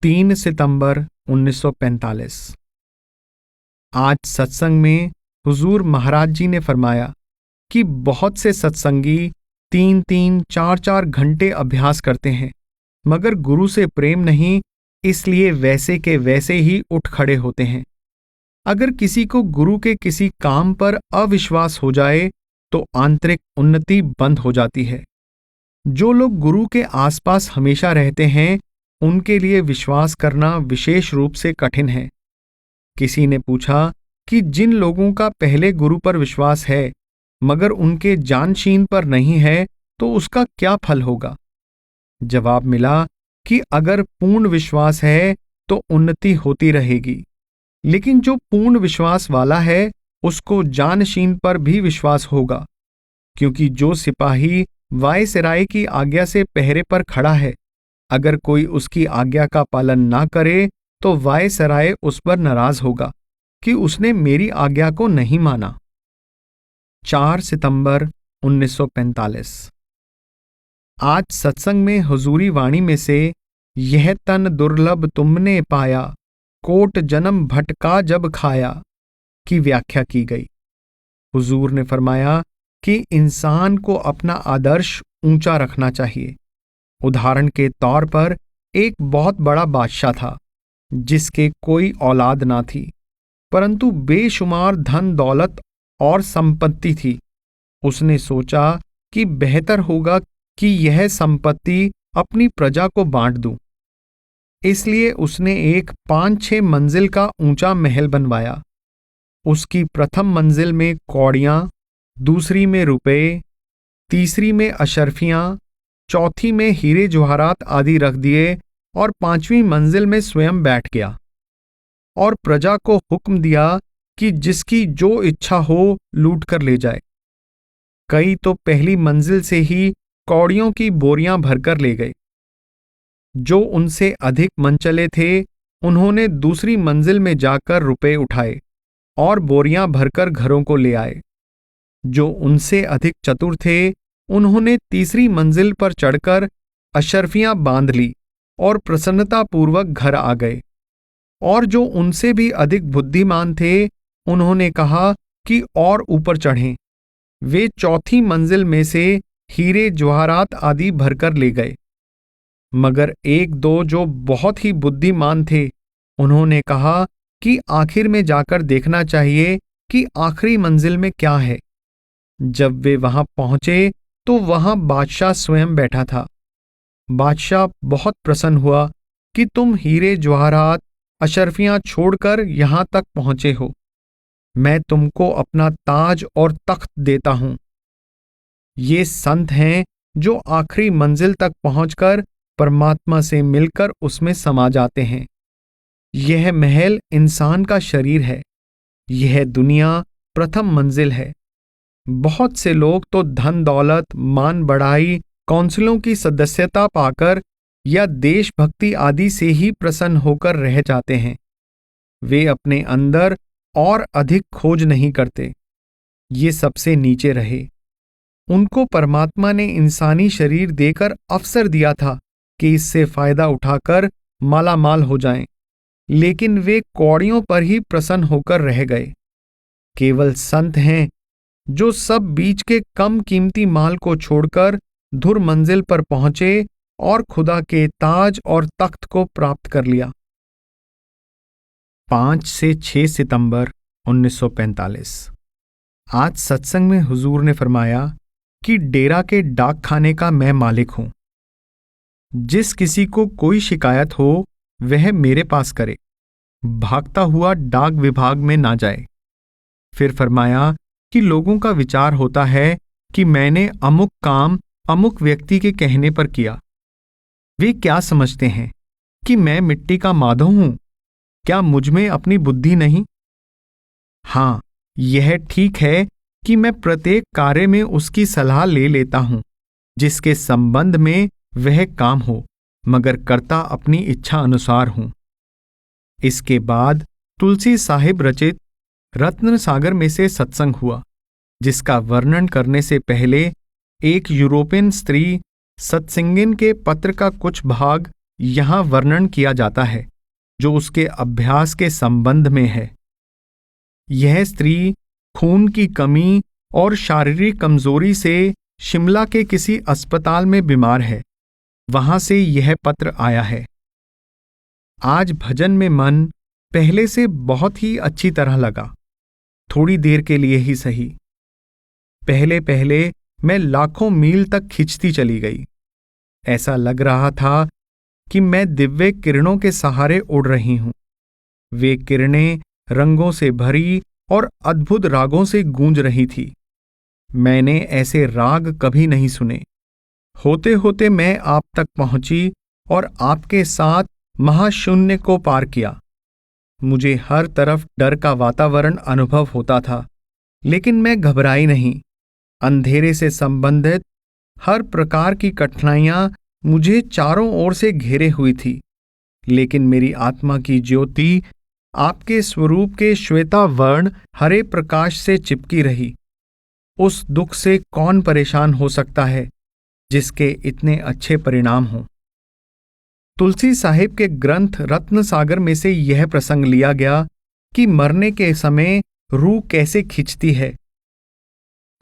3 सितंबर 1945। आज सत्संग में हुजूर महाराज जी ने फरमाया कि बहुत से सत्संगी 3-3, 4-4 घंटे अभ्यास करते हैं, मगर गुरु से प्रेम नहीं, इसलिए वैसे के वैसे ही उठ खड़े होते हैं। अगर किसी को गुरु के किसी काम पर अविश्वास हो जाए तो आंतरिक उन्नति बंद हो जाती है। जो लोग गुरु के आसपास हमेशा रहते हैं, उनके लिए विश्वास करना विशेष रूप से कठिन है। किसी ने पूछा कि जिन लोगों का पहले गुरु पर विश्वास है मगर उनके जानशीन पर नहीं है, तो उसका क्या फल होगा? जवाब मिला कि अगर पूर्ण विश्वास है तो उन्नति होती रहेगी, लेकिन जो पूर्ण विश्वास वाला है उसको जानशीन पर भी विश्वास होगा, क्योंकि जो सिपाही वायसराय की आज्ञा से पहरे पर खड़ा है, अगर कोई उसकी आज्ञा का पालन ना करे तो वायसराय उस पर नाराज होगा कि उसने मेरी आज्ञा को नहीं माना। 4 सितंबर 1945। आज सत्संग में हुजूरी वाणी में से यह तन दुर्लभ तुमने पाया, कोट जन्म भटका जब खाया की व्याख्या की गई। हुजूर ने फरमाया कि इंसान को अपना आदर्श ऊंचा रखना चाहिए। उदाहरण के तौर पर एक बहुत बड़ा बादशाह था जिसके कोई औलाद ना थी, परंतु बेशुमार धन दौलत और संपत्ति थी। उसने सोचा कि बेहतर होगा कि यह संपत्ति अपनी प्रजा को बांट दूं। इसलिए उसने एक 5-6 मंजिल का ऊंचा महल बनवाया। उसकी प्रथम मंजिल में कौड़ियां, दूसरी में रुपए, तीसरी में अशर्फियां, चौथी में हीरे जवाहरात आदि रख दिए और 5वीं मंजिल में स्वयं बैठ गया और प्रजा को हुक्म दिया कि जिसकी जो इच्छा हो लूट कर ले जाए। कई तो पहली मंजिल से ही कौड़ियों की बोरियां भरकर ले गए। जो उनसे अधिक मनचले थे, उन्होंने दूसरी मंजिल में जाकर रुपए उठाए और बोरियां भरकर घरों को ले आए। जो उनसे अधिक चतुर थे, उन्होंने तीसरी मंजिल पर चढ़कर अशर्फियां बांध ली और प्रसन्नतापूर्वक घर आ गए। और जो उनसे भी अधिक बुद्धिमान थे, उन्होंने कहा कि और ऊपर चढ़ें। वे चौथी मंजिल में से हीरे जवाहरात आदि भरकर ले गए। मगर 1-2 जो बहुत ही बुद्धिमान थे, उन्होंने कहा कि आखिर में जाकर देखना चाहिए कि आखिरी मंजिल में क्या है। जब वे वहां पहुंचे तो वहां बादशाह स्वयं बैठा था। बादशाह बहुत प्रसन्न हुआ कि तुम हीरे जवाहरात अशर्फियां छोड़कर यहां तक पहुंचे हो। मैं तुमको अपना ताज और तख्त देता हूं। ये संत हैं जो आखिरी मंजिल तक पहुंचकर परमात्मा से मिलकर उसमें समा जाते हैं। यह महल इंसान का शरीर है। यह दुनिया प्रथम मंजिल है। बहुत से लोग तो धन दौलत, मान बढ़ाई, काउंसिलों की सदस्यता पाकर या देशभक्ति आदि से ही प्रसन्न होकर रह जाते हैं। वे अपने अंदर और अधिक खोज नहीं करते। ये सबसे नीचे रहे। उनको परमात्मा ने इंसानी शरीर देकर अवसर दिया था कि इससे फायदा उठाकर मालामाल हो जाएं, लेकिन वे कौड़ियों पर ही प्रसन्न होकर रह गए। केवल संत हैं जो सब बीच के कम कीमती माल को छोड़कर धुर मंजिल पर पहुंचे और खुदा के ताज और तख्त को प्राप्त कर लिया। 5 से 6 सितंबर 1945। आज सत्संग में हुजूर ने फरमाया कि डेरा के डाक खाने का मैं मालिक हूं। जिस किसी को कोई शिकायत हो वह मेरे पास करे, भागता हुआ डाक विभाग में ना जाए। फिर फरमाया कि लोगों का विचार होता है कि मैंने अमुक काम अमुक व्यक्ति के कहने पर किया। वे क्या समझते हैं कि मैं मिट्टी का माधव हूं? क्या मुझ में अपनी बुद्धि नहीं? हां, यह ठीक है कि मैं प्रत्येक कार्य में उसकी सलाह ले लेता हूं जिसके संबंध में वह काम हो, मगर करता अपनी इच्छा अनुसार हूं। इसके बाद तुलसी साहिब रचित रत्न सागर में से सत्संग हुआ, जिसका वर्णन करने से पहले एक यूरोपियन स्त्री सत्संगिन के पत्र का कुछ भाग यहां वर्णन किया जाता है जो उसके अभ्यास के संबंध में है। यह स्त्री खून की कमी और शारीरिक कमजोरी से शिमला के किसी अस्पताल में बीमार है। वहां से यह पत्र आया है। आज भजन में मन पहले से बहुत ही अच्छी तरह लगा, थोड़ी देर के लिए ही सही। पहले पहले मैं लाखों मील तक खिंचती चली गई। ऐसा लग रहा था कि मैं दिव्य किरणों के सहारे उड़ रही हूं। वे किरणें रंगों से भरी और अद्भुत रागों से गूंज रही थी। मैंने ऐसे राग कभी नहीं सुने। होते होते मैं आप तक पहुंची और आपके साथ महाशून्य को पार किया। मुझे हर तरफ डर का वातावरण अनुभव होता था, लेकिन मैं घबराई नहीं। अंधेरे से संबंधित हर प्रकार की कठिनाइयां मुझे चारों ओर से घेरे हुई थी, लेकिन मेरी आत्मा की ज्योति आपके स्वरूप के श्वेता वर्ण हरे प्रकाश से चिपकी रही। उस दुख से कौन परेशान हो सकता है जिसके इतने अच्छे परिणाम हों। तुलसी साहिब के ग्रंथ रत्न सागर में से यह प्रसंग लिया गया कि मरने के समय रूह कैसे खिंचती है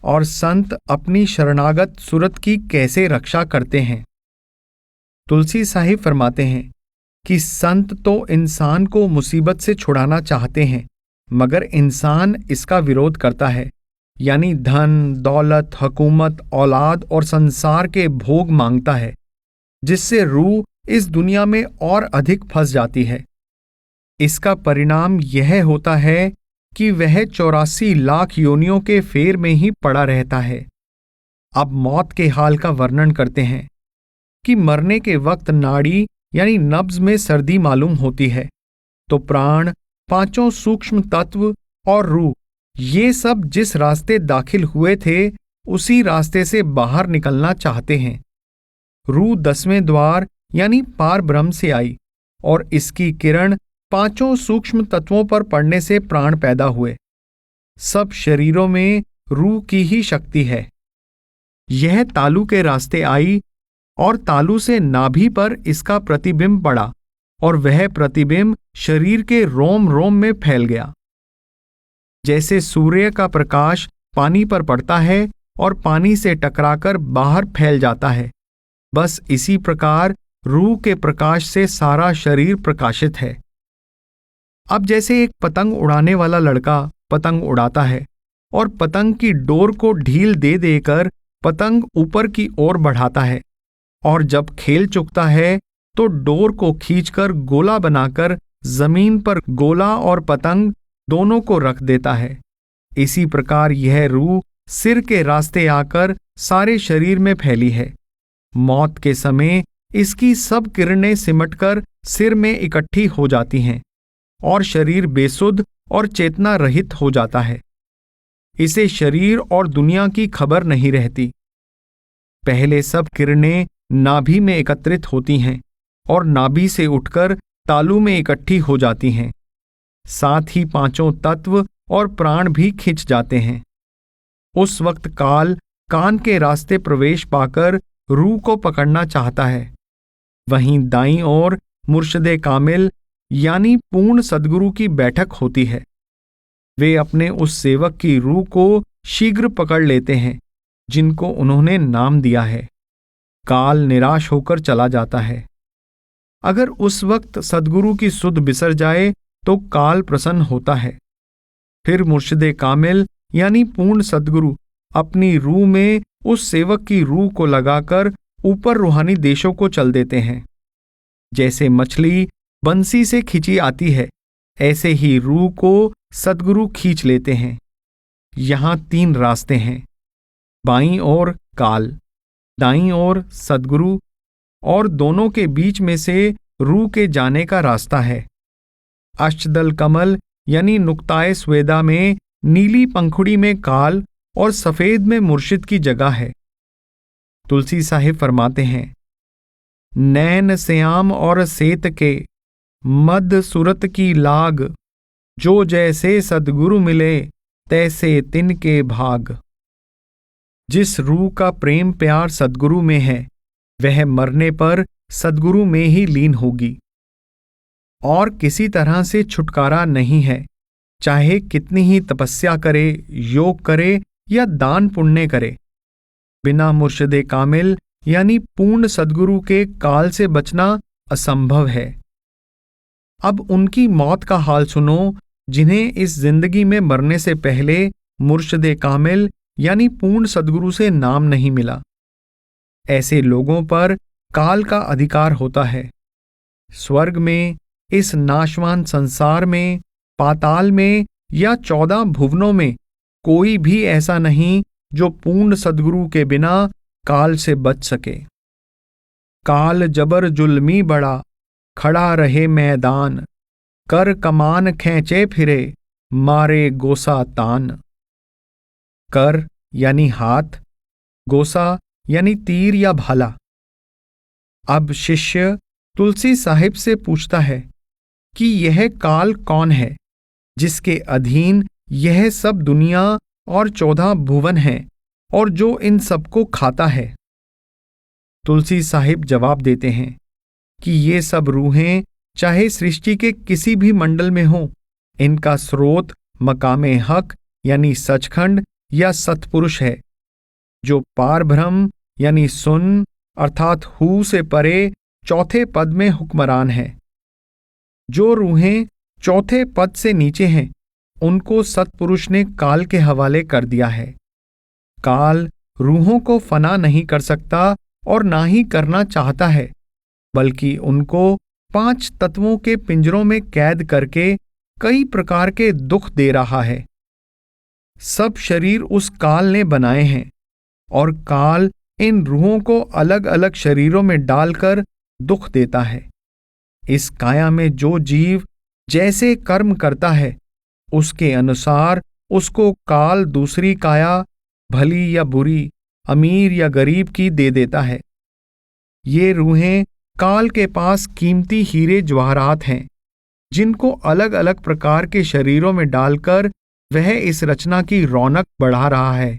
और संत अपनी शरणागत सूरत की कैसे रक्षा करते हैं। तुलसी साहिब फरमाते हैं कि संत तो इंसान को मुसीबत से छुड़ाना चाहते हैं, मगर इंसान इसका विरोध करता है, यानी धन, दौलत, हुकूमत, औलाद और संसार के भोग मांगता है, जिससे रूह इस दुनिया में और अधिक फंस जाती है। इसका परिणाम यह होता है कि वह 84 लाख योनियों के फेर में ही पड़ा रहता है। अब मौत के हाल का वर्णन करते हैं कि मरने के वक्त नाड़ी यानी नब्ज में सर्दी मालूम होती है, तो प्राण, पांचों सूक्ष्म तत्व और रूह ये सब जिस रास्ते दाखिल हुए थे उसी रास्ते से बाहर निकलना चाहते हैं। रूह 10वें द्वार यानी पार ब्रह्म से आई और इसकी किरण पांचों सूक्ष्म तत्वों पर पड़ने से प्राण पैदा हुए। सब शरीरों में रूह की ही शक्ति है। यह तालु के रास्ते आई और तालु से नाभि पर इसका प्रतिबिंब पड़ा और वह प्रतिबिंब शरीर के रोम रोम में फैल गया। जैसे सूर्य का प्रकाश पानी पर पड़ता है और पानी से टकराकर बाहर फैल जाता है, बस इसी प्रकार रूह के प्रकाश से सारा शरीर प्रकाशित है। अब जैसे एक पतंग उड़ाने वाला लड़का पतंग उड़ाता है और पतंग की डोर को ढील दे देकर पतंग ऊपर की ओर बढ़ाता है, और जब खेल चुकता है तो डोर को खींचकर गोला बनाकर जमीन पर गोला और पतंग दोनों को रख देता है। इसी प्रकार यह रूह सिर के रास्ते आकर सारे शरीर में फैली है। मौत के समय इसकी सब किरणें सिमटकर सिर में इकट्ठी हो जाती हैं और शरीर बेसुध और चेतना रहित हो जाता है। इसे शरीर और दुनिया की खबर नहीं रहती। पहले सब किरणें नाभि में एकत्रित होती हैं और नाभि से उठकर तालु में इकट्ठी हो जाती हैं। साथ ही पांचों तत्व और प्राण भी खिंच जाते हैं। उस वक्त काल कान के रास्ते प्रवेश पाकर रूह को पकड़ना चाहता है। वहीं दाईं ओर मुर्शदे कामिल यानी पूर्ण सद्गुरु की बैठक होती है। वे अपने उस सेवक की रूह को शीघ्र पकड़ लेते हैं जिनको उन्होंने नाम दिया है। काल निराश होकर चला जाता है। अगर उस वक्त सद्गुरु की सुध बिसर जाए तो काल प्रसन्न होता है। फिर मुर्शिदे कामिल यानी पूर्ण सद्गुरु अपनी रूह में उस सेवक की रूह को लगाकर ऊपर रूहानी देशों को चल देते हैं। जैसे मछली बंसी से खींची आती है, ऐसे ही रूह को सद्गुरु खींच लेते हैं। यहां 3 रास्ते हैं, बाईं ओर काल, दाईं ओर सद्गुरु और दोनों के बीच में से रूह के जाने का रास्ता है। अष्टदल कमल यानी नुक्ताए स्वेदा में नीली पंखुड़ी में काल और सफेद में मुर्शिद की जगह है। तुलसी साहिब फरमाते हैं, नैन श्याम और सेत के मद सुरत की लाग, जो जैसे सद्गुरु मिले तैसे तिनके भाग। जिस रूह का प्रेम प्यार सद्गुरु में है वह मरने पर सद्गुरु में ही लीन होगी। और किसी तरह से छुटकारा नहीं है, चाहे कितनी ही तपस्या करे, योग करे या दान पुण्य करे। बिना मुर्शिदे कामिल यानी पूर्ण सद्गुरु के काल से बचना असंभव है। अब उनकी मौत का हाल सुनो, जिन्हें इस जिंदगी में मरने से पहले मुर्शिदे कामिल यानी पूर्ण सद्गुरु से नाम नहीं मिला। ऐसे लोगों पर काल का अधिकार होता है। स्वर्ग में, इस नाशवान संसार में, पाताल में या 14 भुवनों में कोई भी ऐसा नहीं जो पूर्ण सद्गुरु के बिना काल से बच सके। काल जबर जुल्मी बड़ा, खड़ा रहे मैदान, कर कमान खींचे फिरे, मारे गोसा तान। कर यानी हाथ, गोसा यानी तीर या भाला। अब शिष्य तुलसी साहिब से पूछता है कि यह काल कौन है जिसके अधीन यह सब दुनिया और 14 भुवन हैं और जो इन सबको खाता है। तुलसी साहिब जवाब देते हैं कि ये सब रूहें चाहे सृष्टि के किसी भी मंडल में हों, इनका स्रोत मकामे हक यानी सचखंड या सतपुरुष है, जो पारब्रह्म यानी सुन अर्थात हु से परे चौथे पद में हुक्मरान है। जो रूहें चौथे पद से नीचे हैं, उनको सतपुरुष ने काल के हवाले कर दिया है। काल रूहों को फना नहीं कर सकता और ना ही करना चाहता है, बल्कि उनको 5 तत्वों के पिंजरों में कैद करके कई प्रकार के दुख दे रहा है। सब शरीर उस काल ने बनाए हैं और काल इन रूहों को अलग अलग शरीरों में डालकर दुख देता है। इस काया में जो जीव जैसे कर्म करता है, उसके अनुसार उसको काल दूसरी काया, भली या बुरी, अमीर या गरीब की दे देता है। ये रूहें काल के पास कीमती हीरे जवाहरात हैं, जिनको अलग अलग प्रकार के शरीरों में डालकर वह इस रचना की रौनक बढ़ा रहा है,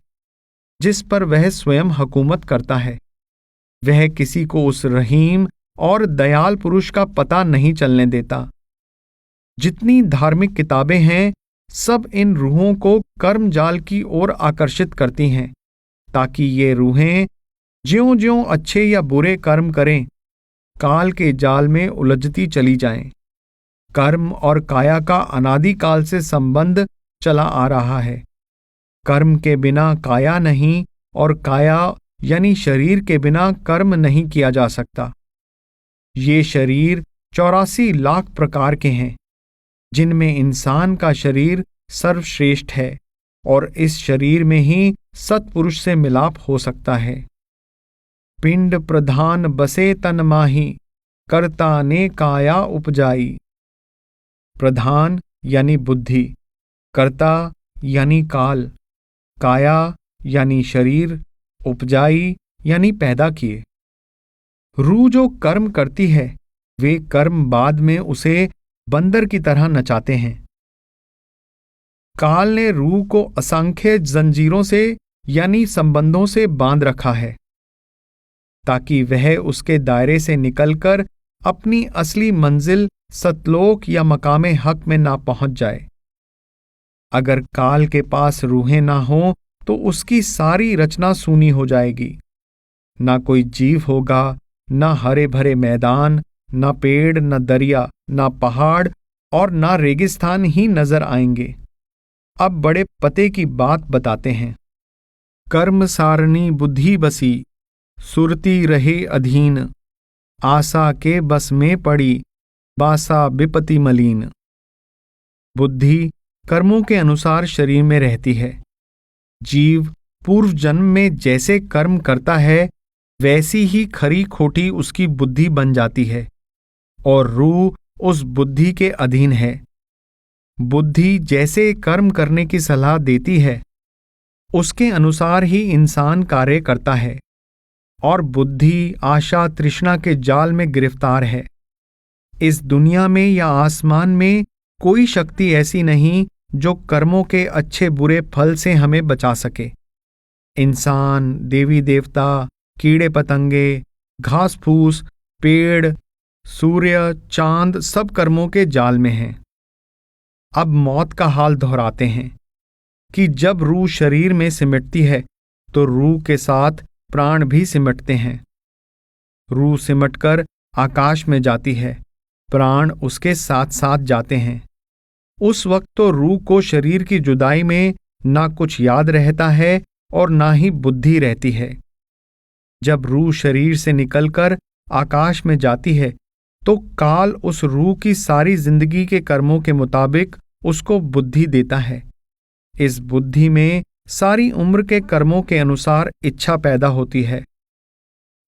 जिस पर वह स्वयं हुकूमत करता है। वह किसी को उस रहीम और दयाल पुरुष का पता नहीं चलने देता। जितनी धार्मिक किताबें हैं, सब इन रूहों को कर्म जाल की ओर आकर्षित करती हैं, ताकि ये रूहें ज्यों-ज्यों अच्छे या बुरे कर्म करें, काल के जाल में उलझती चली जाएं। कर्म और काया का अनादिकाल से संबंध चला आ रहा है। कर्म के बिना काया नहीं और काया यानी शरीर के बिना कर्म नहीं किया जा सकता। ये शरीर 84 लाख प्रकार के हैं, जिनमें इंसान का शरीर सर्वश्रेष्ठ है और इस शरीर में ही सत्पुरुष से मिलाप हो सकता है। पिंड प्रधान बसे तन माही, कर्ता ने काया उपजाई। प्रधान यानी बुद्धि, कर्ता यानी काल, काया यानी शरीर, उपजाई यानी पैदा किए। रूह जो कर्म करती है, वे कर्म बाद में उसे बंदर की तरह नचाते हैं। काल ने रूह को असंख्य जंजीरों से यानी संबंधों से बांध रखा है, ताकि वह उसके दायरे से निकलकर अपनी असली मंजिल सतलोक या मकामे हक में ना पहुंच जाए। अगर काल के पास रूहें ना हो तो उसकी सारी रचना सूनी हो जाएगी। ना कोई जीव होगा, ना हरे भरे मैदान, ना पेड़, ना दरिया, ना पहाड़ और ना रेगिस्तान ही नजर आएंगे। अब बड़े पते की बात बताते हैं। कर्म सारणी बुद्धि बसी, सुरती रहे अधीन, आशा के बस में पड़ी, बासा विपति मलीन। बुद्धि कर्मों के अनुसार शरीर में रहती है। जीव पूर्व जन्म में जैसे कर्म करता है, वैसी ही खरी खोटी उसकी बुद्धि बन जाती है और रूह उस बुद्धि के अधीन है। बुद्धि जैसे कर्म करने की सलाह देती है, उसके अनुसार ही इंसान कार्य करता है और बुद्धि आशा तृष्णा के जाल में गिरफ्तार है। इस दुनिया में या आसमान में कोई शक्ति ऐसी नहीं जो कर्मों के अच्छे बुरे फल से हमें बचा सके। इंसान, देवी देवता, कीड़े पतंगे, घास फूस, पेड़, सूर्य, चांद सब कर्मों के जाल में हैं। अब मौत का हाल दोहराते हैं कि जब रूह शरीर में सिमटती है तो रूह के साथ प्राण भी सिमटते हैं। रूह सिमटकर आकाश में जाती है, प्राण उसके साथ साथ जाते हैं। उस वक्त तो रूह को शरीर की जुदाई में ना कुछ याद रहता है और ना ही बुद्धि रहती है। जब रूह शरीर से निकलकर आकाश में जाती है तो काल उस रूह की सारी जिंदगी के कर्मों के मुताबिक उसको बुद्धि देता है। इस बुद्धि में सारी उम्र के कर्मों के अनुसार इच्छा पैदा होती है।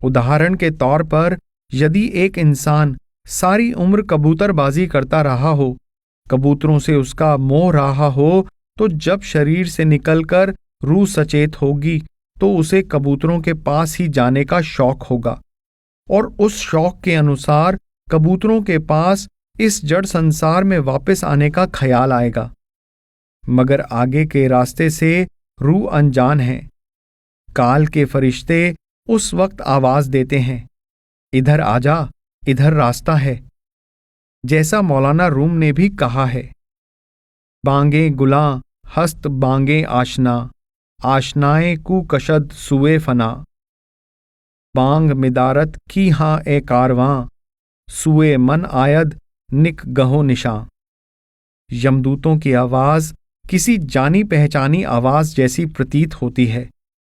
उदाहरण के तौर पर यदि एक इंसान सारी उम्र कबूतरबाजी करता रहा हो, कबूतरों से उसका मोह रहा हो, तो जब शरीर से निकलकर रूह सचेत होगी तो उसे कबूतरों के पास ही जाने का शौक होगा और उस शौक के अनुसार कबूतरों के पास इस जड़ संसार में वापस आने का ख्याल आएगा। मगर आगे के रास्ते से रूह अनजान है। काल के फरिश्ते उस वक्त आवाज देते हैं, इधर आजा, इधर रास्ता है। जैसा मौलाना रूम ने भी कहा है, बांगे गुलां हस्त बांगे आशना, आशनाए कु कशद सुए फना, बांग मिदारत की हाँ ए कारवां, सुए मन आयद निक गहो निशां। यमदूतों की आवाज किसी जानी पहचानी आवाज जैसी प्रतीत होती है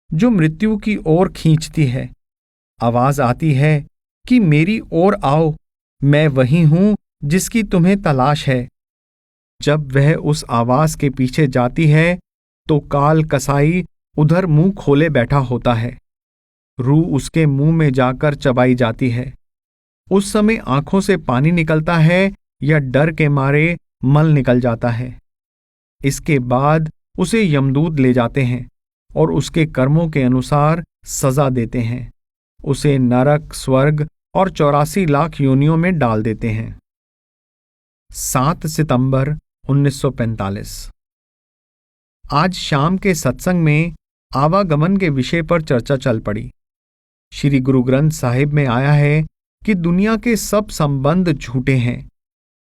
जो मृत्यु की ओर खींचती है। आवाज आती है कि मेरी ओर आओ, मैं वही हूं जिसकी तुम्हें तलाश है। जब वह उस आवाज के पीछे जाती है तो काल कसाई उधर मुंह खोले बैठा होता है। रूह उसके मुंह में जाकर चबाई जाती है। उस समय आंखों से पानी निकलता है या डर के मारे मल निकल जाता है। इसके बाद उसे यमदूत ले जाते हैं और उसके कर्मों के अनुसार सजा देते हैं। उसे नरक, स्वर्ग और 84 लाख योनियों में डाल देते हैं। 7 सितंबर 1945। आज शाम के सत्संग में आवागमन के विषय पर चर्चा चल पड़ी। श्री गुरु ग्रंथ साहिब में आया है कि दुनिया के सब संबंध झूठे हैं,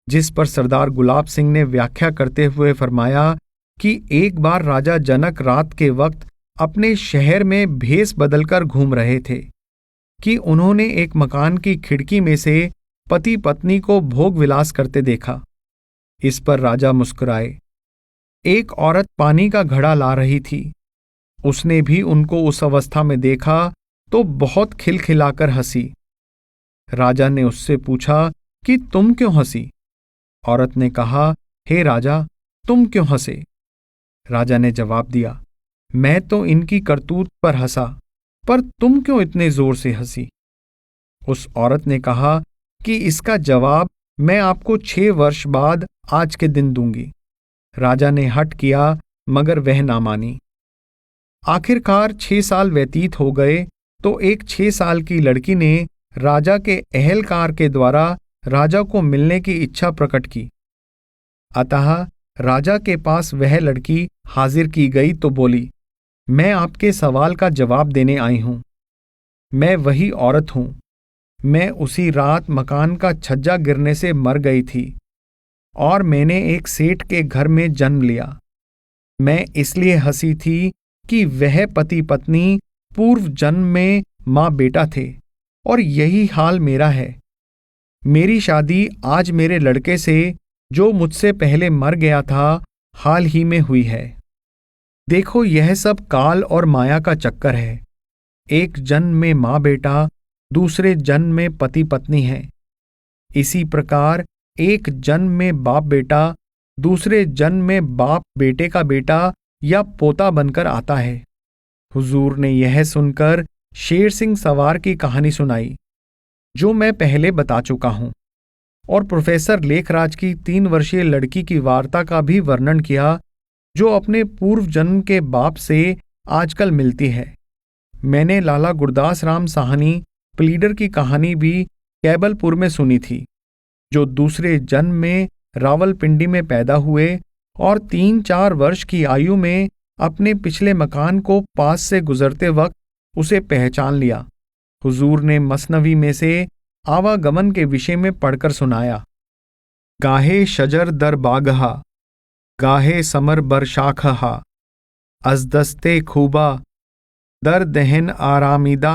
जिस पर सरदार गुलाब सिंह ने व्याख्या करते हुए फरमाया कि एक बार राजा जनक रात के वक्त अपने शहर में भेष बदलकर घूम रहे थे कि उन्होंने एक मकान की खिड़की में से पति पत्नी को भोग विलास करते देखा। इस पर राजा मुस्कुराए। एक औरत पानी का घड़ा ला रही थी। उसने भी उनको उस अवस्था में देखा तो बहुत खिलखिलाकर हंसी। राजा ने उससे पूछा कि तुम क्यों हंसी? औरत ने कहा, हे राजा, तुम क्यों हंसे? राजा ने जवाब दिया, मैं तो इनकी करतूत पर हंसा, पर तुम क्यों इतने जोर से हंसी? उस औरत ने कहा कि इसका जवाब मैं आपको 6 वर्ष बाद आज के दिन दूंगी। राजा ने हठ किया, मगर वह ना मानी। आखिरकार 6 साल व्यतीत हो गए तो एक 6 साल की लड़की ने राजा के अहलकार के द्वारा राजा को मिलने की इच्छा प्रकट की। अतः राजा के पास वह लड़की हाजिर की गई तो बोली, मैं आपके सवाल का जवाब देने आई हूं। मैं वही औरत हूं। मैं उसी रात मकान का छज्जा गिरने से मर गई थी और मैंने एक सेठ के घर में जन्म लिया। मैं इसलिए हंसी थी कि वह पति पत्नी पूर्व जन्म में मां बेटा थे और यही हाल मेरा है। मेरी शादी आज मेरे लड़के से जो मुझसे पहले मर गया था, हाल ही में हुई है। देखो, यह सब काल और माया का चक्कर है। एक जन्म में मां बेटा, दूसरे जन्म में पति पत्नी है। इसी प्रकार एक जन्म में बाप बेटा, दूसरे जन्म में बाप बेटे का बेटा या पोता बनकर आता है। हुजूर ने यह सुनकर शेर सिंह सवार की कहानी सुनाई, जो मैं पहले बता चुका हूं, और प्रोफेसर लेखराज की 3 वर्षीय लड़की की वार्ता का भी वर्णन किया, जो अपने पूर्व जन्म के बाप से आजकल मिलती है। मैंने लाला गुरदास राम साहनी प्लीडर की कहानी भी कैबलपुर में सुनी थी, जो दूसरे जन्म में रावलपिंडी में पैदा हुए और 3-4 वर्ष की आयु में अपने पिछले मकान को पास से गुजरते वक्त उसे पहचान लिया। हुजूर ने मसनवी में से आवागमन के विषय में पढ़कर सुनाया। गाहे शजर दर बागहा, गाहे समर बर शाखहा, अजदस्ते खूबा दर दहन आरामीदा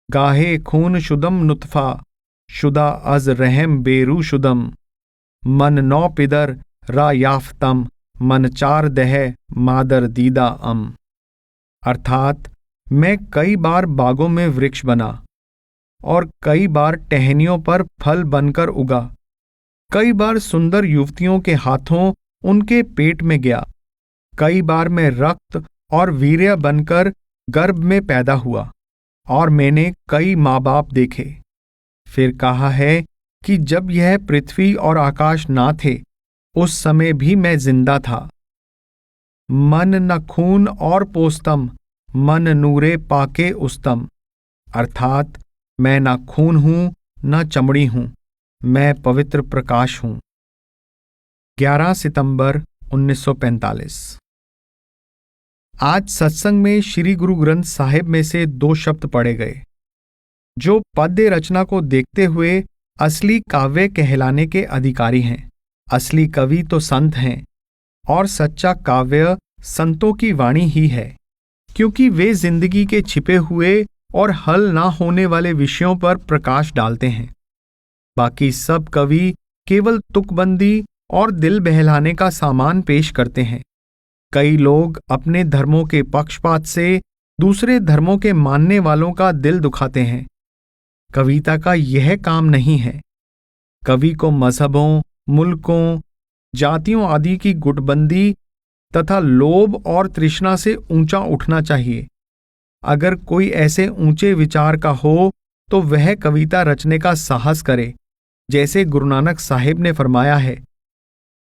गाहे खून शुदम नुतफा, शुदा अज रहम बेरू शुदम, मन नौ पिदर रा याफ्तम, मन चार दह मादर दीदा अर्थात मैं कई बार बागों में वृक्ष बना और कई बार टहनियों पर फल बनकर उगा, कई बार सुंदर युवतियों के हाथों उनके पेट में गया, कई बार मैं रक्त और वीर्य बनकर गर्भ में पैदा हुआ और मैंने कई माँ बाप देखे। फिर कहा है कि जब यह पृथ्वी और आकाश ना थे उस समय भी मैं जिंदा था। मन न खून और पोस्तम, मन नूरे पाके उस्तम, अर्थात मैं न खून हूं न चमड़ी हूं, मैं पवित्र प्रकाश हूं। 11 सितंबर 1945। आज सत्संग में श्री गुरु ग्रंथ साहिब में से 2 शब्द पढ़े गए जो पद्य रचना को देखते हुए असली काव्य कहलाने के अधिकारी हैं। असली कवि तो संत हैं और सच्चा काव्य संतों की वाणी ही है, क्योंकि वे जिंदगी के छिपे हुए और हल ना होने वाले विषयों पर प्रकाश डालते हैं। बाकी सब कवि केवल तुकबंदी और दिल बहलाने का सामान पेश करते हैं। कई लोग अपने धर्मों के पक्षपात से दूसरे धर्मों के मानने वालों का दिल दुखाते हैं। कविता का यह काम नहीं है। कवि को मजहबों, मुल्कों, जातियों आदि की गुटबंदी तथा लोभ और तृष्णा से ऊंचा उठना चाहिए। अगर कोई ऐसे ऊंचे विचार का हो तो वह कविता रचने का साहस करे, जैसे गुरु नानक साहिब ने फरमाया है,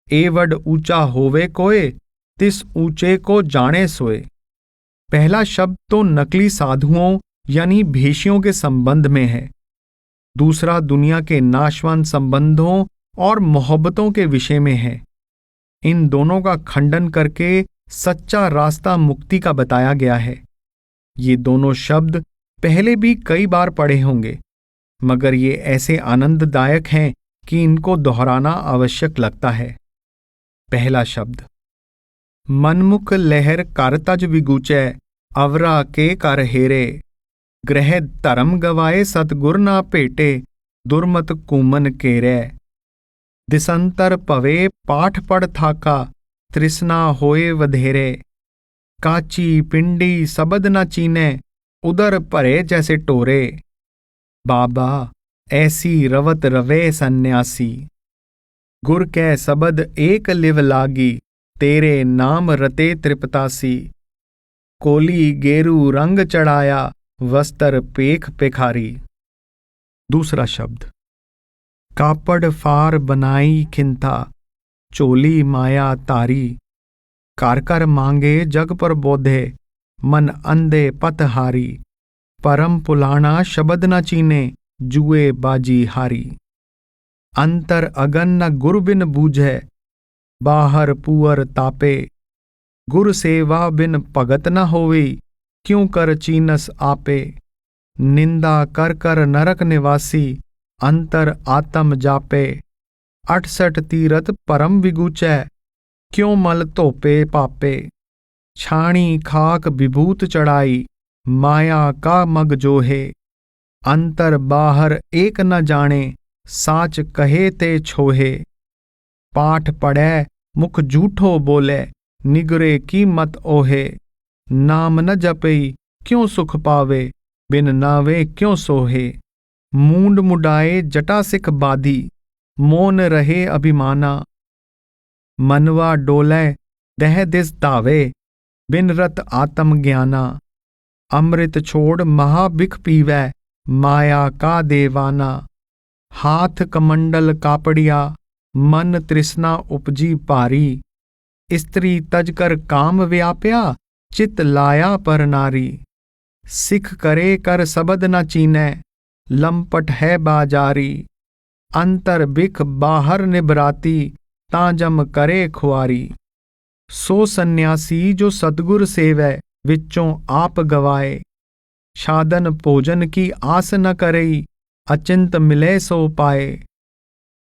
ए वड ऊंचा होवे कोय, तिस ऊंचे को जाने सोए। पहला शब्द तो नकली साधुओं यानी भेषियों के संबंध में है, दूसरा दुनिया के नाशवान संबंधों और मोहब्बतों के विषय में है। इन दोनों का खंडन करके सच्चा रास्ता मुक्ति का बताया गया है। ये दोनों शब्द पहले भी कई बार पढ़े होंगे, मगर ये ऐसे आनंददायक हैं कि इनको दोहराना आवश्यक लगता है। पहला शब्द, मनमुख लहर कारतज विगूचै, अवरा के कर हेरे, ग्रह धर्म गवाए सतगुर ना भेटे, दुर्मत कूमन केरै। दिसंतर पवे पाठ पढ़ थाका, तृष्णा होए वधेरे, काची पिंडी सबद न चीने, उदर भरे जैसे टोरे। बाबा ऐसी रवत रवे सन्यासी, गुर कै सबद एक लिव लागी, तेरे नाम रते त्रिपतासी। कोली गेरू रंग चढ़ाया, वस्त्र पेख पेखारी। दूसरा शब्द, कापड़ फार बनाई खिंथा, चोली माया तारी, कर कर मांगे जग पर बोधे, मन अंधे पतहारी। परम पुलाना शब्द न चीने, जुए बाजी हारी। अंतर अगन न गुर बिन बूझे, बाहर पुअर तापे, गुर सेवा बिन भगत न होवे, क्यों कर चीनस आपे। निंदा कर कर नरक निवासी, अंतर आत्म जापे। 68 तीरथ परम विगूचै, क्यों मल धोपे पापे। छाणी खाक विभूत चढ़ाई, माया का मग जोहे। अंतर बाहर एक न जाने, साच कहे ते छोहे। पाठ पढ़ै मुख झूठो बोले, निगरे की मत ओहे। नाम न जपई क्यों सुख पावे, बिन नावे क्यों सोहे। मूंड मुडाए जटा सिख बाधी, मौन रहे अभिमाना। मनवा डोले दह दिस धावे, बिन रत आत्म ज्ञाना। अमृत छोड़ महाबिख पीवै, माया का देवाना। हाथ कमंडल कापड़िया, मन तृष्णा उपजी भारी। स्त्री तजकर काम व्याप्या, चित लाया पर नारी। सिख करे कर सबद न चीनै, लंपट है बाजारी। अंतर बिख बाहर निबराती, ताजम करे खुआरी। सो सन्यासी जो सतगुर सेवै, विच्चों आप गवाए। साधन भोजन की आस न करई, अचिंत मिले सो पाए।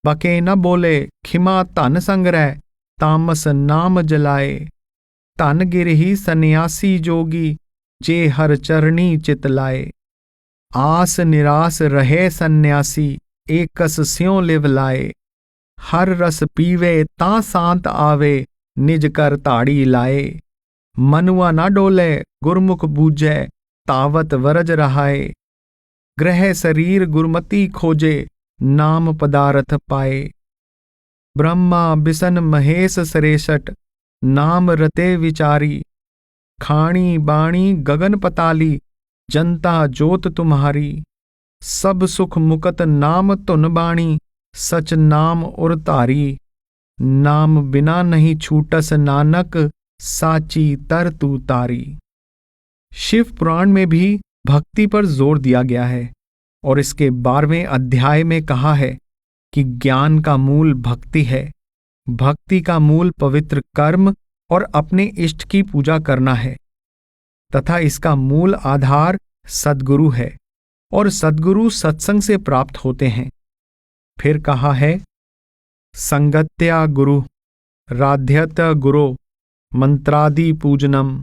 बके न बोले खिमा धन संग्रह, तामस नाम जलाए। धन गिरही सन्यासी जोगी, जे हर चरणी चित लाए। आस निरास रहे सन्यासी, एकस स्यों लिव लाए। हर रस पीवे ता शांत आवे, निज कर ताड़ी लाए। मनुआ न डोले गुरमुख बूझे, तावत वरज रहाए। ग्रह शरीर गुरमति खोजे, नाम पदार्थ पाए। ब्रह्मा बिसन महेश सरेसठ, नाम रते विचारी। खाणी बाणी गगन पताली, जनता जोत तुम्हारी। सब सुख मुकत नाम धुन बाणी, सच नाम उर धारी। नाम बिना नहीं छूटस नानक, साची तर तू तारी। शिव पुराण में भी भक्ति पर जोर दिया गया है और इसके 12वें अध्याय में कहा है कि ज्ञान का मूल भक्ति है। भक्ति का मूल पवित्र कर्म और अपने इष्ट की पूजा करना है तथा इसका मूल आधार सद्गुरु है और सद्गुरु सत्संग से प्राप्त होते हैं। फिर कहा है, संगत्या गुरु राध्यत गुरो, मंत्रादि पूजनम।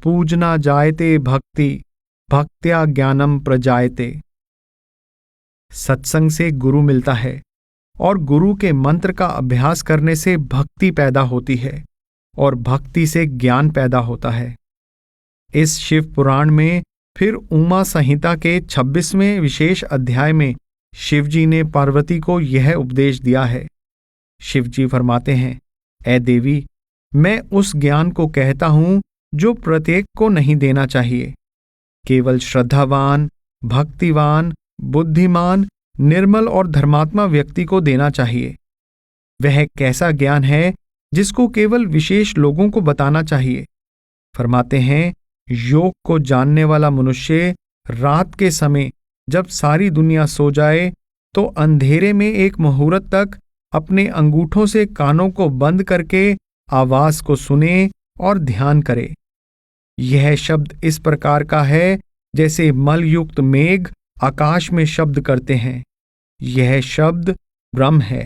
पूजना जायते भक्ति, भक्त्या ज्ञानम प्रजायते। सत्संग से गुरु मिलता है और गुरु के मंत्र का अभ्यास करने से भक्ति पैदा होती है और भक्ति से ज्ञान पैदा होता है। इस शिव पुराण में फिर उमा संहिता के 26वें विशेष अध्याय में शिवजी ने पार्वती को यह उपदेश दिया है। शिवजी फरमाते हैं, ऐ देवी, मैं उस ज्ञान को कहता हूं जो प्रत्येक को नहीं देना चाहिए। केवल श्रद्धावान, भक्तिवान, बुद्धिमान, निर्मल और धर्मात्मा व्यक्ति को देना चाहिए। वह कैसा ज्ञान है जिसको केवल विशेष लोगों को बताना चाहिए। फरमाते हैं, योग को जानने वाला मनुष्य रात के समय जब सारी दुनिया सो जाए तो अंधेरे में एक मुहूर्त तक अपने अंगूठों से कानों को बंद करके आवाज को सुने और ध्यान करे। यह शब्द इस प्रकार का है जैसे मलयुक्त मेघ आकाश में शब्द करते हैं। यह शब्द ब्रह्म है।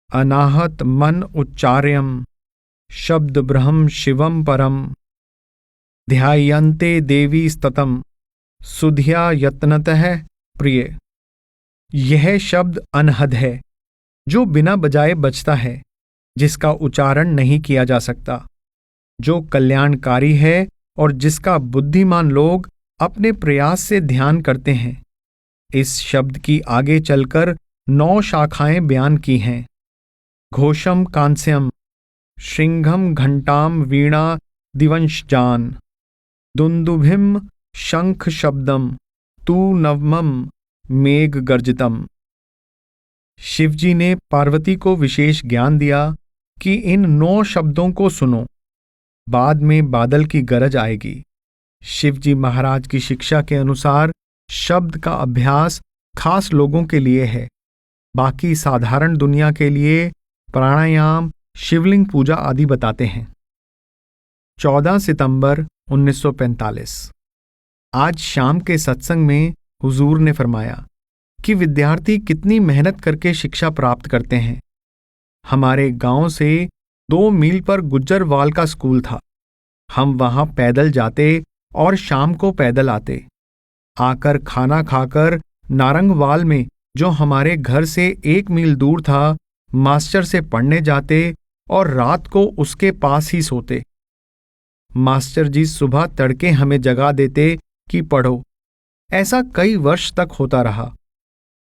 अनाहत मन उच्चार्यम, शब्द ब्रह्म शिवम परम। ध्यायन्ते देवी स्ततम, सुधिया यत्नतः प्रिय। यह शब्द अनहद है जो बिना बजाए बजता है, जिसका उच्चारण नहीं किया जा सकता, जो कल्याणकारी है और जिसका बुद्धिमान लोग अपने प्रयास से ध्यान करते हैं। इस शब्द की आगे चलकर 9 शाखाएं बयान की हैं। घोषम कांस्यम, श्रृंघम घंटाम वीणा दिवंशजान। दुंदुभिम शंख शब्दम, तू नवमम मेघ गर्जितम। शिवजी ने पार्वती को विशेष ज्ञान दिया कि इन 9 शब्दों को सुनो, बाद में बादल की गरज आएगी। शिवजी महाराज की शिक्षा के अनुसार शब्द का अभ्यास खास लोगों के लिए है, बाकी साधारण दुनिया के लिए प्राणायाम, शिवलिंग पूजा आदि बताते हैं। 14 सितंबर 1945। आज शाम के सत्संग में हुजूर ने फरमाया कि विद्यार्थी कितनी मेहनत करके शिक्षा प्राप्त करते हैं। हमारे गांव से 2 मील पर गुज्जरवाल का स्कूल था। हम वहां पैदल जाते और शाम को पैदल आते। आकर खाना खाकर नारंगवाल में, जो हमारे घर से 1 मील दूर था, मास्टर से पढ़ने जाते और रात को उसके पास ही सोते। मास्टर जी सुबह तड़के हमें जगा देते कि पढ़ो। ऐसा कई वर्ष तक होता रहा।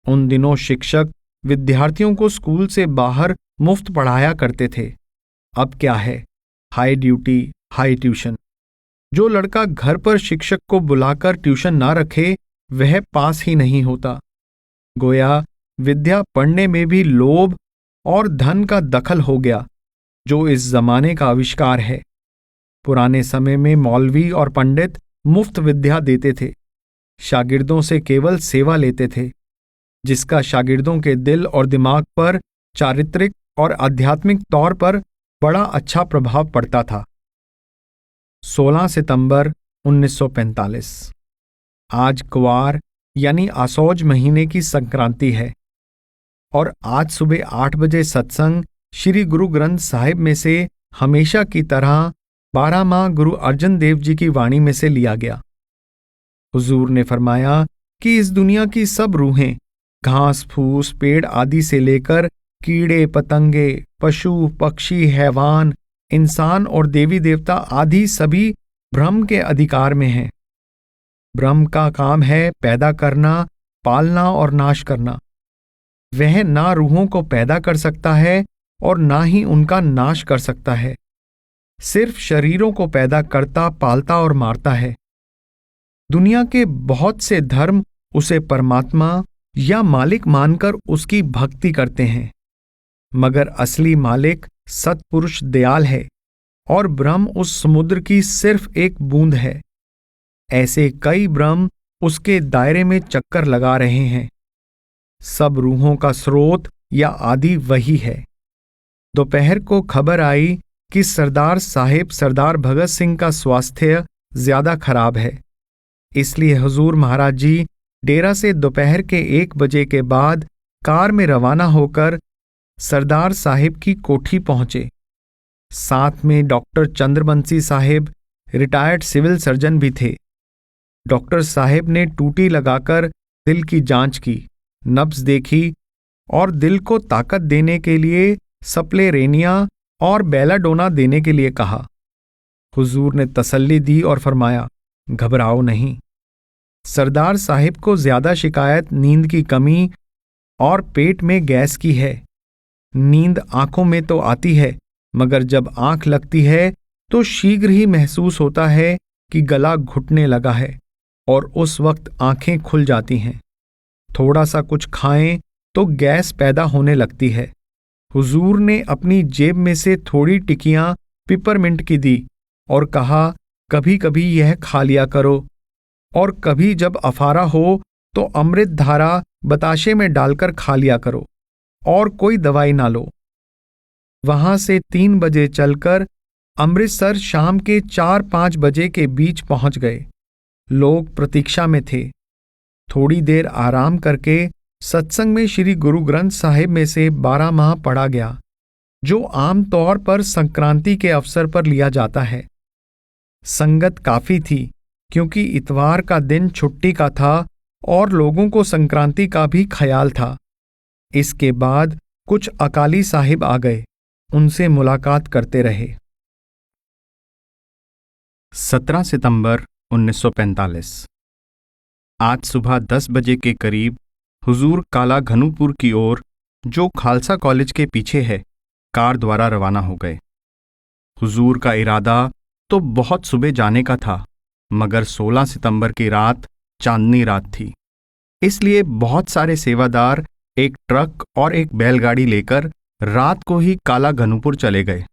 उन दिनों शिक्षक विद्यार्थियों को स्कूल से बाहर मुफ्त पढ़ाया करते थे। अब क्या है, हाई ड्यूटी हाई ट्यूशन। जो लड़का घर पर शिक्षक को बुलाकर ट्यूशन ना रखे वह पास ही नहीं होता। गोया विद्या पढ़ने में भी लोभ और धन का दखल हो गया, जो इस जमाने का आविष्कार है। पुराने समय में मौलवी और पंडित मुफ्त विद्या देते थे, शागिर्दों से केवल सेवा लेते थे, जिसका शागिर्दों के दिल और दिमाग पर चारित्रिक और आध्यात्मिक तौर पर बड़ा अच्छा प्रभाव पड़ता था। 16 सितंबर 1945। आज क्वार यानी आसौज महीने की संक्रांति है। और आज सुबह 8 बजे सत्संग श्री गुरु ग्रंथ साहिब में से हमेशा की तरह 12 माह गुरु अर्जन देव जी की वाणी में से लिया गया। हुजूर ने फरमाया कि इस दुनिया की सब रूहें, घास फूस पेड़ आदि से लेकर कीड़े पतंगे, पशु पक्षी, हैवान, इंसान और देवी देवता आदि सभी ब्रह्म के अधिकार में हैं। ब्रह्म का काम है पैदा करना, पालना और नाश करना। वह ना रूहों को पैदा कर सकता है और ना ही उनका नाश कर सकता है। सिर्फ शरीरों को पैदा करता, पालता और मारता है। दुनिया के बहुत से धर्म उसे परमात्मा या मालिक मानकर उसकी भक्ति करते हैं, मगर असली मालिक सत्पुरुष दयाल है और ब्रह्म उस समुद्र की सिर्फ एक बूंद है। ऐसे कई ब्रह्म उसके दायरे में चक्कर लगा रहे हैं। सब रूहों का स्रोत या आदि वही है। दोपहर को खबर आई कि सरदार साहिब सरदार भगत सिंह का स्वास्थ्य ज्यादा खराब है। इसलिए हुजूर महाराज जी डेरा से दोपहर के 1 बजे के बाद कार में रवाना होकर सरदार साहिब की कोठी पहुंचे। साथ में doctor Chandrabansi sahib retired civil surgeon भी थे। डॉक्टर साहिब ने टूटी लगाकर दिल की जांच की, नब्ज देखी और दिल को ताकत देने के लिए सप्लेरेनिया और बेलाडोना देने के लिए कहा। हुजूर ने तसल्ली दी और फरमाया, घबराओ नहीं। सरदार साहिब को ज्यादा शिकायत नींद की कमी और पेट में गैस की है। नींद आंखों में तो आती है, मगर जब आंख लगती है तो शीघ्र ही महसूस होता है कि गला घुटने लगा है और उस वक्त आंखें खुल जाती हैं। थोड़ा सा कुछ खाएं तो गैस पैदा होने लगती है। हुजूर ने अपनी जेब में से थोड़ी टिकियां पिपरमिंट की दी और कहा, कभी कभी यह खा लिया करो और कभी जब अफारा हो तो अमृत धारा बताशे में डालकर खा लिया करो और कोई दवाई ना लो। वहां से 3 बजे चलकर अमृतसर शाम के 4-5 बजे के बीच पहुंच गए। लोग प्रतीक्षा में थे। थोड़ी देर आराम करके सत्संग में श्री गुरु ग्रंथ साहिब में से 12 माह पढ़ा गया, जो आम तौर पर संक्रांति के अवसर पर लिया जाता है। संगत काफी थी क्योंकि इतवार का दिन छुट्टी का था और लोगों को संक्रांति का भी ख्याल था। इसके बाद कुछ अकाली साहिब आ गए, उनसे मुलाकात करते रहे। 17 सितंबर 1945। आज सुबह 10 बजे के करीब हुजूर काला घनूपुर की ओर, जो खालसा कॉलेज के पीछे है, कार द्वारा रवाना हो गए। हुजूर का इरादा तो बहुत सुबह जाने का था, मगर 16 सितंबर की रात चांदनी रात थी। इसलिए बहुत सारे सेवादार एक ट्रक और एक बैलगाड़ी लेकर रात को ही काला घनूपुर चले गए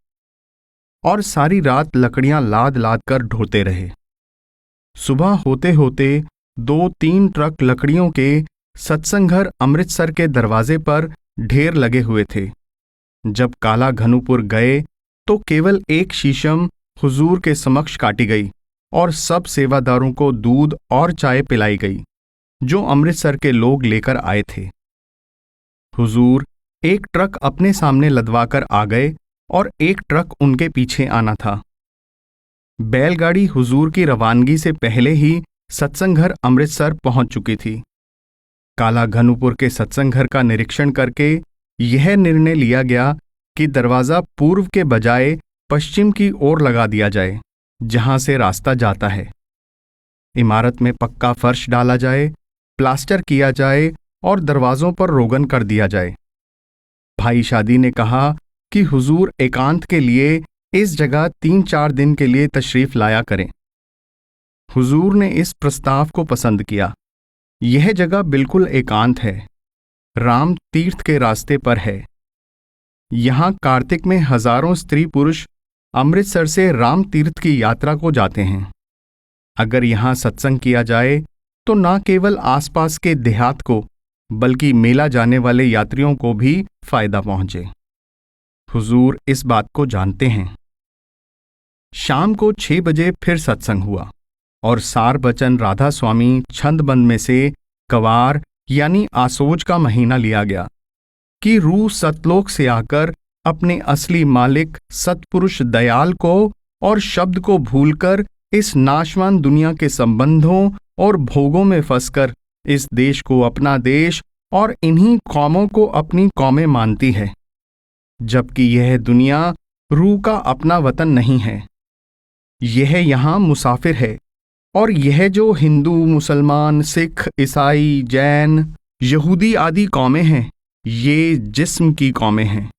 और सारी रात लकड़ियां लाद लाद कर ढोते रहे। सुबह होते होते 2-3 ट्रक लकड़ियों के सत्संग घर अमृतसर के दरवाजे पर ढेर लगे हुए थे। जब काला घनूपुर गए तो केवल एक शीशम हुजूर के समक्ष काटी गई और सब सेवादारों को दूध और चाय पिलाई गई, जो अमृतसर के लोग लेकर आए थे। हुजूर एक ट्रक अपने सामने लदवाकर आ गए और एक ट्रक उनके पीछे आना था। बैलगाड़ी हुजूर की रवानगी से पहले ही सत्संग घर अमृतसर पहुंच चुकी थी। काला घनूपुर के सत्संग घर का निरीक्षण करके यह निर्णय लिया गया कि दरवाजा पूर्व के बजाय पश्चिम की ओर लगा दिया जाए, जहां से रास्ता जाता है। इमारत में पक्का फर्श डाला जाए, प्लास्टर किया जाए और दरवाजों पर रोगन कर दिया जाए। भाई शादी ने कहा कि हुजूर एकांत के लिए इस जगह 3-4 दिन के लिए तशरीफ लाया करें। हुजूर ने इस प्रस्ताव को पसंद किया। यह जगह बिल्कुल एकांत है, राम तीर्थ के रास्ते पर है। यहां कार्तिक में हजारों स्त्री पुरुष अमृतसर से राम तीर्थ की यात्रा को जाते हैं। अगर यहां सत्संग किया जाए तो न केवल आसपास के देहात को, बल्कि मेला जाने वाले यात्रियों को भी फायदा पहुंचे। हुजूर इस बात को जानते हैं। शाम को 6 बजे फिर सत्संग हुआ और सार बचन राधा स्वामी छंदबंद में से कवार यानी आसोज का महीना लिया गया कि रूह सतलोक से आकर अपने असली मालिक सतपुरुष दयाल को और शब्द को भूलकर इस नाशवान दुनिया के संबंधों और भोगों में फंसकर इस देश को अपना देश और इन्हीं कौमों को अपनी कौमें मानती है, जबकि यह दुनिया रूह का अपना वतन नहीं है। यह यहाँ मुसाफिर है और यह जो हिंदू, मुसलमान, सिख, ईसाई, जैन, यहूदी आदि कौमें हैं, ये जिस्म की कौमें हैं,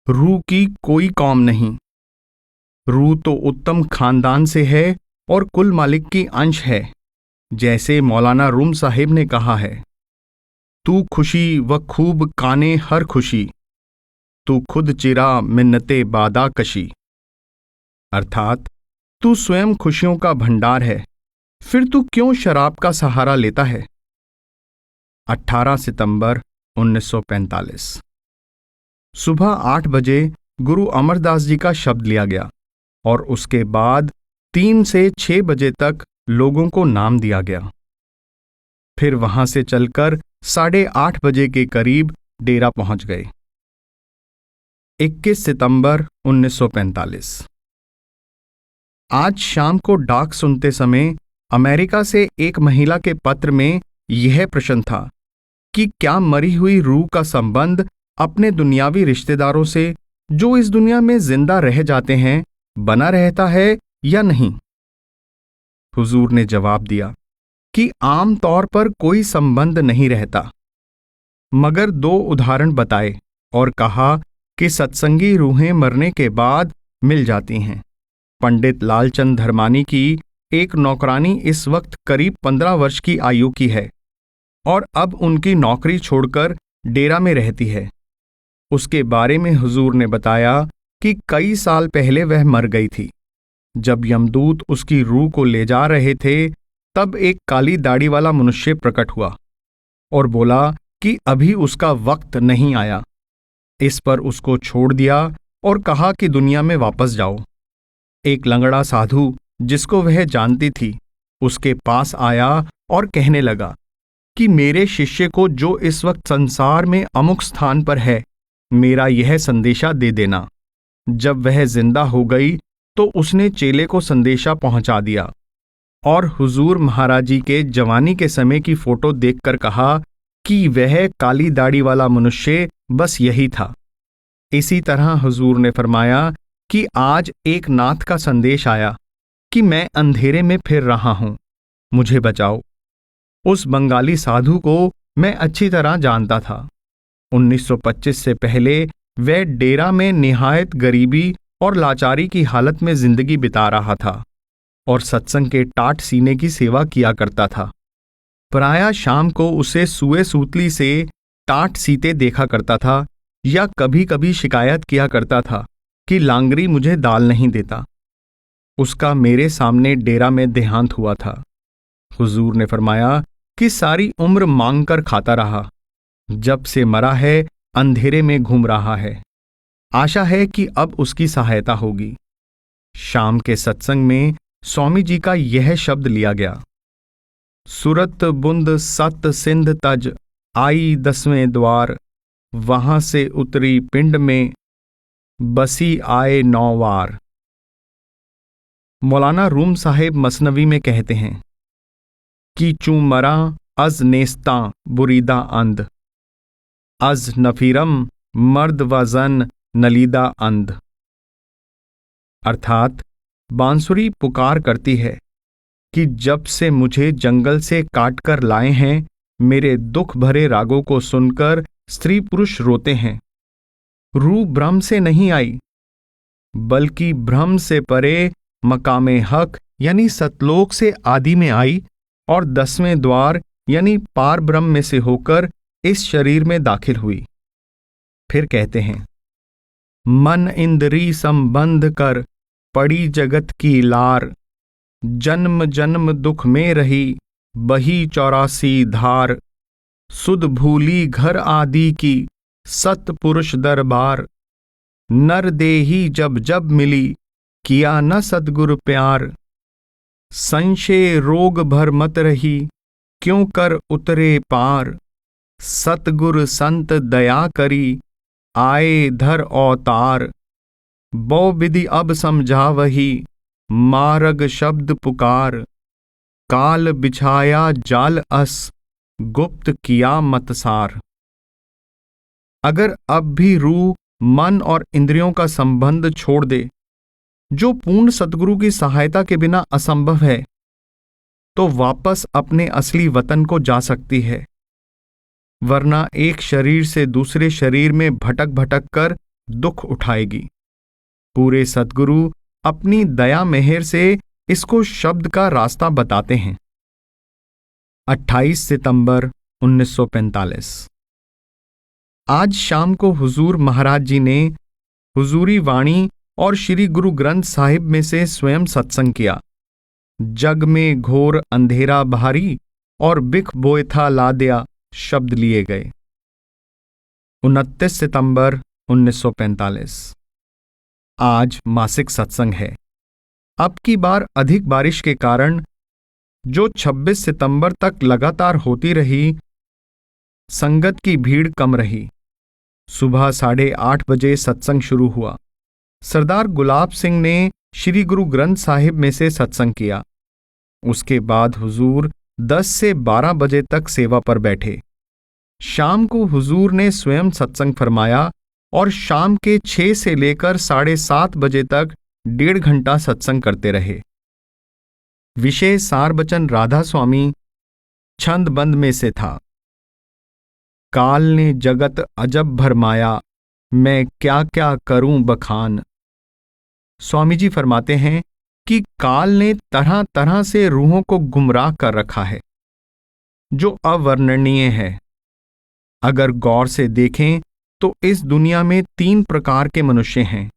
रूह की कोई कौम नहीं। रूह तो उत्तम खानदान से है और कुल मालिक की अंश है, जैसे मौलाना रूम साहिब ने कहा है, तू खुशी व खूब काने हर खुशी, तू खुद चिरा मिन्नते बादा कशी। अर्थात तू स्वयं खुशियों का भंडार है, फिर तू क्यों शराब का सहारा लेता है। 18 सितंबर 1945। सुबह 8 बजे गुरु अमरदास जी का शब्द लिया गया और उसके बाद 3 से 6 बजे तक लोगों को नाम दिया गया। फिर वहां से चलकर 8:30 बजे के करीब डेरा पहुंच गए। 21 सितंबर 1945। आज शाम को डाक सुनते समय अमेरिका से एक महिला के पत्र में यह प्रश्न था कि क्या मरी हुई रूह का संबंध अपने दुनियावी रिश्तेदारों से, जो इस दुनिया में जिंदा रह जाते हैं, बना रहता है या नहीं। हुजूर ने जवाब दिया कि आम तौर पर कोई संबंध नहीं रहता, मगर 2 उदाहरण बताए और कहा कि सत्संगी रूहें मरने के बाद मिल जाती हैं। पंडित लालचंद धर्मानी की एक नौकरानी इस वक्त करीब 15 वर्ष की आयु की है और अब उनकी नौकरी छोड़कर डेरा में रहती है। उसके बारे में हुजूर ने बताया कि कई साल पहले वह मर गई थी। जब यमदूत उसकी रूह को ले जा रहे थे, तब एक काली दाढ़ी वाला मनुष्य प्रकट हुआ और बोला कि अभी उसका वक्त नहीं आया। इस पर उसको छोड़ दिया और कहा कि दुनिया में वापस जाओ। एक लंगड़ा साधु, जिसको वह जानती थी, उसके पास आया और कहने लगा कि मेरे शिष्य को, जो इस वक्त संसार में अमुक स्थान पर है, मेरा यह संदेशा दे देना। जब वह जिंदा हो गई तो उसने चेले को संदेशा पहुंचा दिया और हुजूर महाराज जी के जवानी के समय की फोटो देखकर कहा कि वह काली दाढ़ी वाला मनुष्य बस यही था। इसी तरह हुजूर ने फरमाया कि आज एक नाथ का संदेश आया कि मैं अंधेरे में फिर रहा हूं, मुझे बचाओ। उस बंगाली साधु को मैं अच्छी तरह जानता था। 1925 से पहले वह डेरा में निहायत गरीबी और लाचारी की हालत में जिंदगी बिता रहा था और सत्संग के टाट सीने की सेवा किया करता था। प्रायः शाम को उसे सुए सूतली से टाट सीते देखा करता था या कभी कभी शिकायत किया करता था कि लांगरी मुझे दाल नहीं देता। उसका मेरे सामने डेरा में देहांत हुआ था। हुजूर ने फरमाया कि सारी उम्र मांग कर खाता रहा, जब से मरा है अंधेरे में घूम रहा है। आशा है कि अब उसकी सहायता होगी। शाम के सत्संग में स्वामी जी का यह शब्द लिया गया, सुरत बुंद सत सिंध तज आई 10वें द्वार, वहां से उतरी पिंड में बसी आए 9 वार। मौलाना रूम साहिब मसनवी में कहते हैं कि चूं मरा अज नेस्ता बुरीदा अंध, अज नफीरम मर्द वजन नलीदा अंध। अर्थात बांसुरी पुकार करती है कि जब से मुझे जंगल से काट कर लाए हैं, मेरे दुख भरे रागों को सुनकर स्त्री पुरुष रोते हैं। रूह ब्रह्म से नहीं आई, बल्कि ब्रह्म से परे मकामे हक यानी सतलोक से आदि में आई और 10वें द्वार यानी पार ब्रह्म में से होकर इस शरीर में दाखिल हुई। फिर कहते हैं, मन इंद्री संबंध कर पड़ी जगत की लार, जन्म जन्म दुख में रही बही 84 धार, सुध भूली घर आदि की सत पुरुष दरबार, नर देही जब जब मिली किया न सदगुरु प्यार, संशय रोग भर मत रही क्यों कर उतरे पार, सतगुर संत दया करी, आए धर अवतार। बौ विधि अब समझावही, मारग शब्द पुकार। काल बिछाया जाल अस, गुप्त किया मतसार। अगर अब भी रूह, मन और इंद्रियों का संबंध छोड़ दे, जो पूर्ण सद्गुरु की सहायता के बिना असंभव है, तो वापस अपने असली वतन को जा सकती है, वरना एक शरीर से दूसरे शरीर में भटक भटक कर दुख उठाएगी। पूरे सद्गुरु अपनी दया मेहर से इसको शब्द का रास्ता बताते हैं। 28 सितंबर 1945। आज शाम को हुजूर महाराज जी ने हुजूरी वाणी और श्री गुरु ग्रंथ साहिब में से स्वयं सत्संग किया। जग में घोर अंधेरा भारी और बिख बोए था लादिया शब्द लिए गए। 29 सितंबर 1945। आज मासिक सत्संग है। अब की बार अधिक बारिश के कारण, जो 26 सितंबर तक लगातार होती रही, संगत की भीड़ कम रही। सुबह 8:30 बजे सत्संग शुरू हुआ। सरदार गुलाब सिंह ने श्री गुरु ग्रंथ साहिब में से सत्संग किया। उसके बाद हुजूर 10 से 12 बजे तक सेवा पर बैठे। शाम को हुजूर ने स्वयं सत्संग फरमाया और शाम के 6 से लेकर 7:30 बजे तक 1.5 घंटा सत्संग करते रहे। विषय सार बचन राधा स्वामी छंद बंद में से था। काल ने जगत अजब भरमाया, मैं क्या क्या करूं बखान। स्वामी जी फरमाते हैं कि काल ने तरह तरह से रूहों को गुमराह कर रखा है, जो अवर्णनीय है। अगर गौर से देखें तो इस दुनिया में 3 प्रकार के मनुष्य हैं।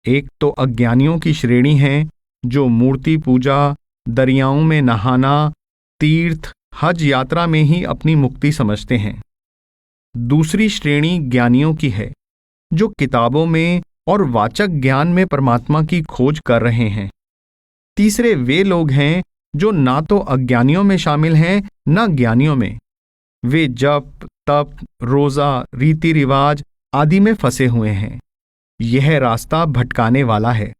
एक तो अज्ञानियों की श्रेणी है, जो मूर्ति पूजा, दरियाओं में नहाना, तीर्थ, हज यात्रा में ही अपनी मुक्ति समझते हैं। दूसरी श्रेणी ज्ञानियों की है, जो किताबों में और वाचक ज्ञान में परमात्मा की खोज कर रहे हैं। तीसरे वे लोग हैं जो ना तो अज्ञानियों में शामिल हैं, ना ज्ञानियों में। वे जप, तप, रोजा, रीति रिवाज आदि में फंसे हुए हैं। यह रास्ता भटकाने वाला है।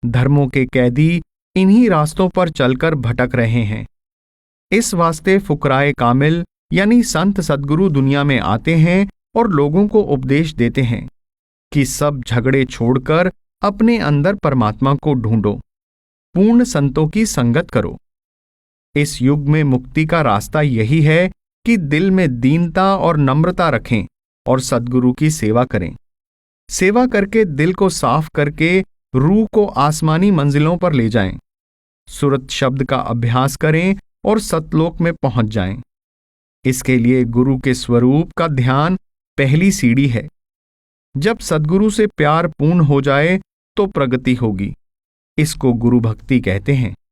धर्मों के कैदी इन्हीं रास्तों पर चलकर भटक रहे हैं। इस वास्ते फुकराए कामिल यानी संत सद्गुरु दुनिया में आते हैं और लोगों को उपदेश देते हैं कि सब झगड़े छोड़कर अपने अंदर परमात्मा को ढूंढो, पूर्ण संतों की संगत करो। इस युग में मुक्ति का रास्ता यही है कि दिल में दीनता और नम्रता रखें और सद्गुरु की सेवा करें। सेवा करके दिल को साफ करके रूह को आसमानी मंजिलों पर ले जाएं। सुरत शब्द का अभ्यास करें और सतलोक में पहुंच जाएं। इसके लिए गुरु के स्वरूप का ध्यान पहली सीढ़ी है। जब सद्गुरु से प्यार पूर्ण हो जाए तो प्रगति होगी। इसको गुरु भक्ति कहते हैं।